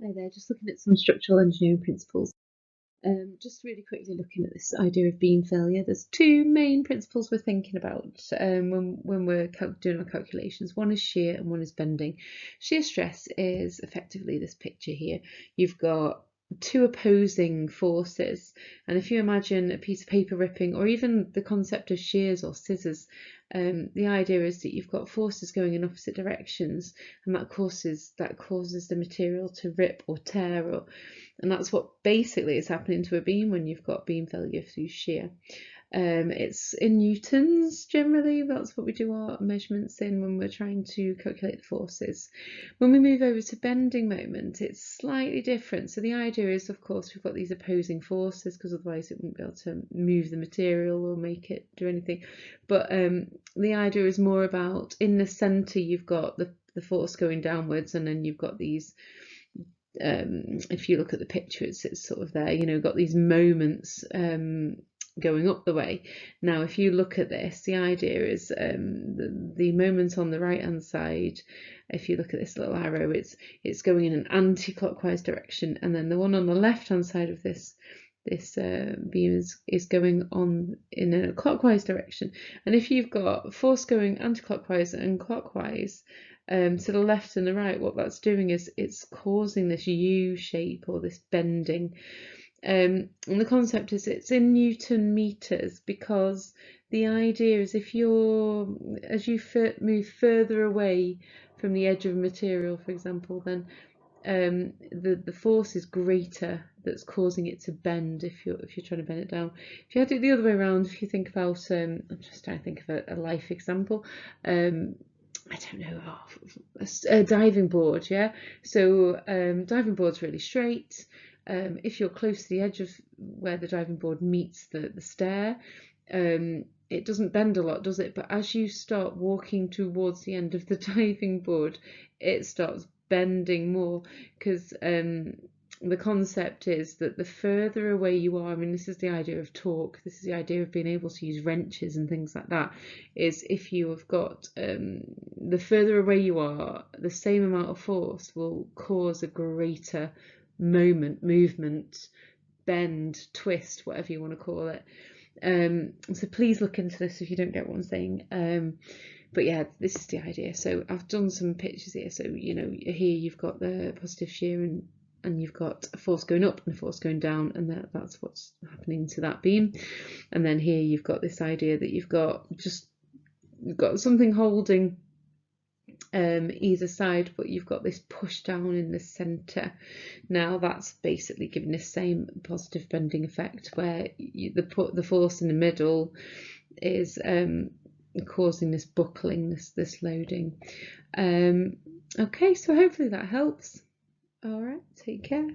Hi there, just looking at some structural engineering principles. Just really quickly looking at this idea of beam failure. There's two main principles we're thinking about when we're doing our calculations. One is shear and one is bending. Shear stress is effectively this picture here. You've got two opposing forces, and if you imagine a piece of paper ripping, or even the concept of shears or scissors, the idea is that you've got forces going in opposite directions, and that causes the material to rip or tear, and that's what basically is happening to a beam when you've got beam failure through shear. It's in newtons generally. That's what we do our measurements in when we're trying to calculate the forces. When we move over to bending moment, it's slightly different. So the idea is, of course, we've got these opposing forces, because otherwise it wouldn't be able to move the material or make it do anything. But the idea is more about, in the center you've got the force going downwards, and then you've got these, if you look at the picture, it's sort of there, got these moments going up the way. Now, if you look at this, the idea is the moment on the right hand side, if you look at this little arrow, it's going in an anti-clockwise direction, and then the one on the left hand side of this beam is going on in a clockwise direction. And if you've got force going anti-clockwise and clockwise, to the left and the right, what that's doing is it's causing this U shape or this bending. And the concept is it's in Newton meters, because the idea is as you move further away from the edge of a material, for example, then the force is greater that's causing it to bend if you're trying to bend it down. If you had it the other way around, if you think about, I'm just trying to think of a life example. I don't know, a diving board, yeah? So diving board's really straight. If you're close to the edge of where the diving board meets the stair, it doesn't bend a lot, does it? But as you start walking towards the end of the diving board, it starts bending more, because the concept is that the further away you are, I mean, this is the idea of torque, this is the idea of being able to use wrenches and things like that, is if you have got, the further away you are, the same amount of force will cause a greater movement, bend, twist, whatever you want to call it. So please look into this if you don't get what I'm saying. But yeah, this is the idea. So I've done some pictures here. So here you've got the positive shear, and you've got a force going up and a force going down, and that's what's happening to that beam. And then here you've got this idea that you've got something holding either side, but you've got this push down in the center. Now that's basically giving the same positive bending effect, where the force in the middle is causing this buckling, this loading. Okay, so hopefully that helps. All right, take care.